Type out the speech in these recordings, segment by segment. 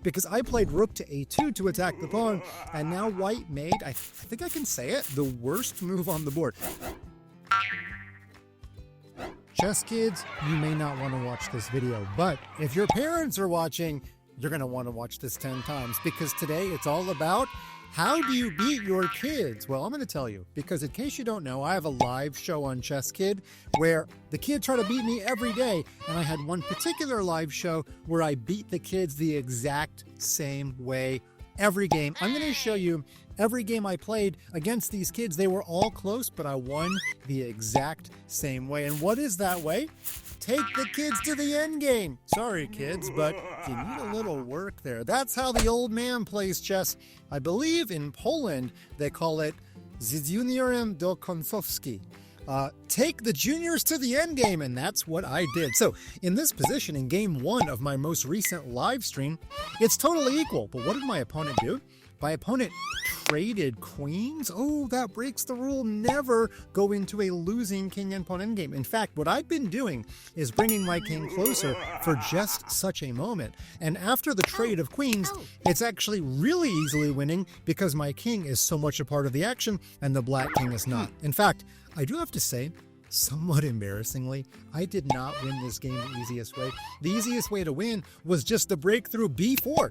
because I played rook to a2 to attack the pawn, and now white made, I think I can say it, the worst move on the board. Chess kids, you may not want to watch this video, but if your parents are watching, you're going to want to watch this 10 times, because today it's all about how do you beat your kids? Well, I'm going to tell you, because in case you don't know, I have a live show on ChessKid where the kids try to beat me every day, and I had one particular live show where I beat the kids the exact same way every game. I'm going to show you every game I played against these kids. They were all close, but I won the exact same way. And what is that way? Take the kids to the end game. Sorry, kids, but you need a little work there. That's how the old man plays chess. I believe in Poland, they call it z juniorem do końcówki. Take the juniors to the end game, and that's what I did. So in this position, in game 1 of my most recent live stream, it's totally equal. But what did my opponent do? My opponent traded queens. Oh, that breaks the rule. Never go into a losing king and pawn endgame. In fact, what I've been doing is bringing my king closer for just such a moment. And after the trade of queens, it's actually really easily winning because my king is so much a part of the action and the black king is not. In fact, I do have to say, somewhat embarrassingly, I did not win this game the easiest way. The easiest way to win was just to break through b4.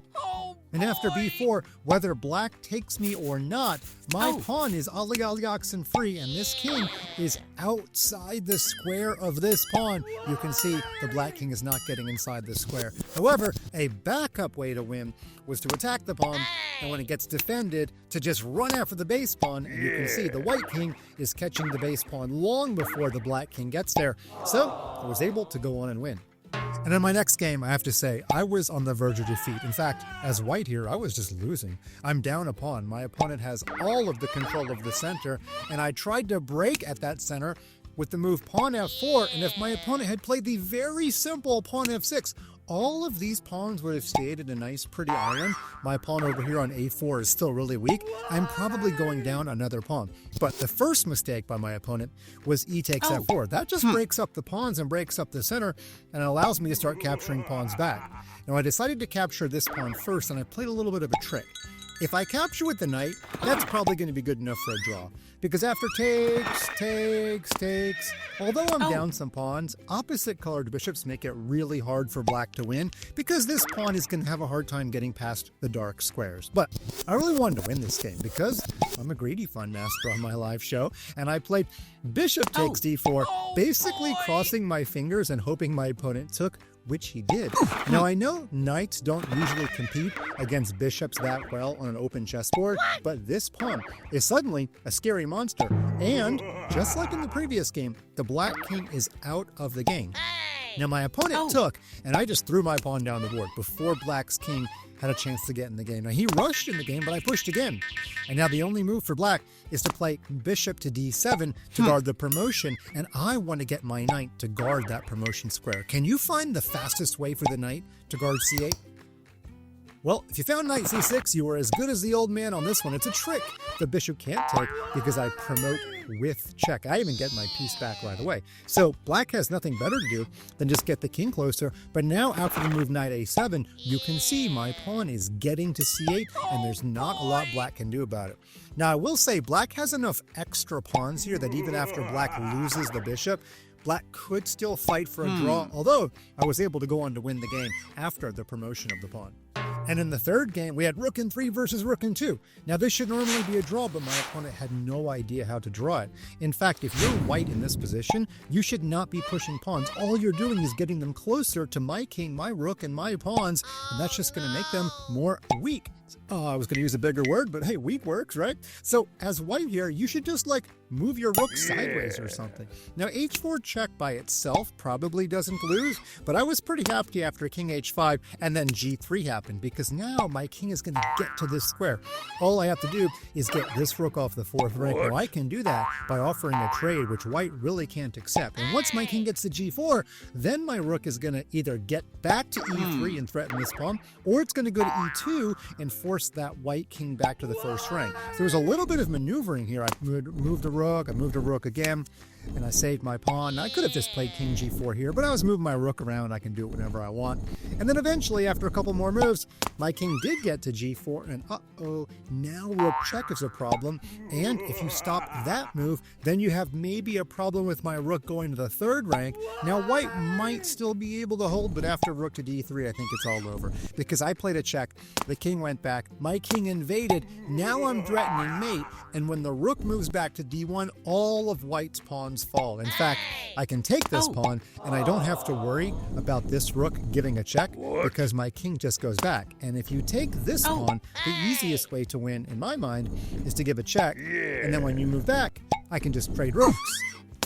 And after b4, whether black takes me or not, my pawn is Ali oxen free, and this king is outside the square of this pawn. You can see the black king is not getting inside the square. However, a backup way to win was to attack the pawn, and when it gets defended, to just run after the base pawn, and you can see the white king is catching the base pawn long before the black king gets there. So I was able to go on and win. And in my next game, I have to say, I was on the verge of defeat. In fact, as white here, I was just losing. I'm down a pawn. My opponent has all of the control of the center, and I tried to break at that center with the move pawn f4, and if my opponent had played the very simple pawn f6, all of these pawns would have stayed in a nice pretty island. My pawn over here on a4 is still really weak. I'm probably going down another pawn. But the first mistake by my opponent was e takes f4. That just breaks up the pawns and breaks up the center and allows me to start capturing pawns back. Now I decided to capture this pawn first, and I played a little bit of a trick. If I capture with the knight, that's probably going to be good enough for a draw. Because after takes, although I'm down some pawns, opposite colored bishops make it really hard for black to win, because this pawn is going to have a hard time getting past the dark squares. But I really wanted to win this game because I'm a greedy fun master on my live show, and I played bishop takes d4, basically crossing my fingers and hoping my opponent took, which he did. Now, I know knights don't usually compete against bishops that well on an open chessboard, but this pawn is suddenly a scary monster. And, just like in the previous game, the black king is out of the game. Now, my opponent took, and I just threw my pawn down the board before black's king had a chance to get in the game. Now, he rushed in the game, but I pushed again. And now the only move for black is to play bishop to d7 to guard the promotion, and I want to get my knight to guard that promotion square. Can you find the fastest way for the knight to guard c8? Well, if you found knight c6, you were as good as the old man on this one. It's a trick the bishop can't take because I promote with check. I even get my piece back right away. So black has nothing better to do than just get the king closer. But now after the move knight a7, you can see my pawn is getting to c8, and there's not a lot black can do about it. Now, I will say black has enough extra pawns here that even after black loses the bishop, black could still fight for a draw, although I was able to go on to win the game after the promotion of the pawn. And in the third game, we had rook in 3 versus rook in 2. Now, this should normally be a draw, but my opponent had no idea how to draw it. In fact, if you're white in this position, you should not be pushing pawns. All you're doing is getting them closer to my king, my rook, and my pawns, and that's just going to make them more weak. I was going to use a bigger word, but hey, weak works, right? So as white here, you should just move your rook sideways or something. Now, h4 check by itself probably doesn't lose, but I was pretty happy after king h5 and then g3 happened, because now my king is going to get to this square. All I have to do is get this rook off the 4th rank. Now, I can do that by offering a trade, which white really can't accept. And once my king gets to g4, then my rook is going to either get back to e3 and threaten this pawn, or it's going to go to e2 and force that white king back to the first rank. So there was a little bit of maneuvering here. I moved a rook, I moved a rook again, and I saved my pawn. I could have just played king g4 here, but I was moving my rook around. I can do it whenever I want. And then eventually, after a couple more moves, my king did get to g4, and uh-oh, now rook check is a problem. And if you stop that move, then you have maybe a problem with my rook going to the third rank. Now white might still be able to hold, but after rook to d3, I think it's all over. Because I played a check, the king went back, my king invaded, now I'm threatening mate, and when the rook moves back to d1, all of white's pawns fall. In fact, I can take this pawn, and I don't have to worry about this rook giving a check, because my king just goes back. And if you take this pawn, the easiest way to win, in my mind, is to give a check, and then when you move back, I can just trade rooks.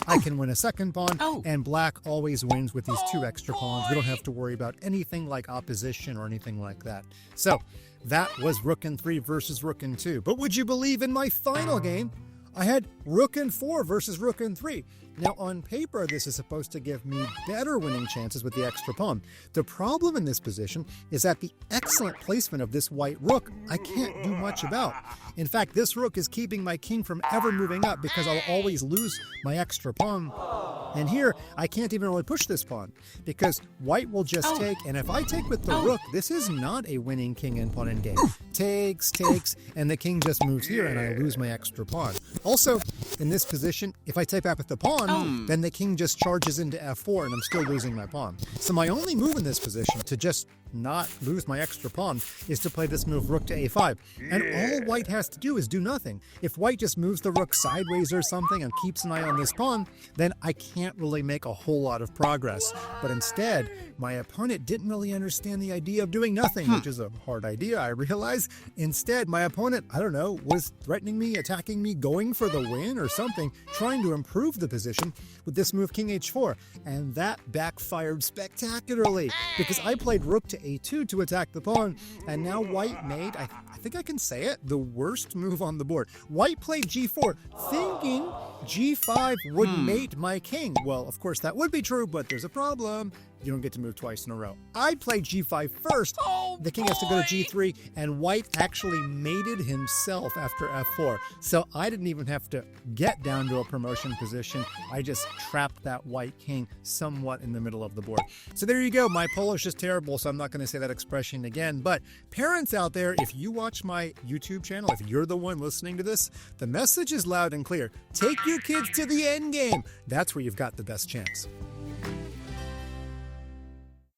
I can win a second pawn, and black always wins with these two extra pawns. We don't have to worry about anything like opposition or anything like that. So that was rook and 3 versus rook and 2. But would you believe in my final game, I had rook and 4 versus rook and 3. Now, on paper, this is supposed to give me better winning chances with the extra pawn. The problem in this position is that the excellent placement of this white rook, I can't do much about. In fact, this rook is keeping my king from ever moving up because I'll always lose my extra pawn. And here, I can't even really push this pawn because white will just take, and if I take with the rook, this is not a winning king and pawn in game. Takes, and the king just moves here and I lose my extra pawn. Also, in this position, if I take back with the pawn, then the king just charges into f4 and I'm still losing my pawn. So my only move in this position to just not lose my extra pawn is to play this move rook to a5. And all white has to do is do nothing. If white just moves the rook sideways or something and keeps an eye on this pawn, then I can't really make a whole lot of progress. But instead, my opponent didn't really understand the idea of doing nothing, which is a hard idea, I realize. Instead, my opponent, I don't know, was threatening me, attacking me, going for the win or something, trying to improve the position with this move king h4. And that backfired spectacularly because I played rook to a2 to attack the pawn, and now white made, I think I can say it, the worst move on the board. White played g4, thinking g5 would mate my king. Well, of course that would be true, but there's a problem. You don't get to move twice in a row. I played g5 first. The king has to go to g3, and white actually mated himself after f4. So I didn't even have to get down to a promotion position. I just trapped that white king somewhat in the middle of the board. So there you go. My Polish is terrible, so I'm not going to say that expression again. But parents out there, if you watch my YouTube channel, if you're the one listening to this, the message is loud and clear. Take your kids to the end game. That's where you've got the best chance.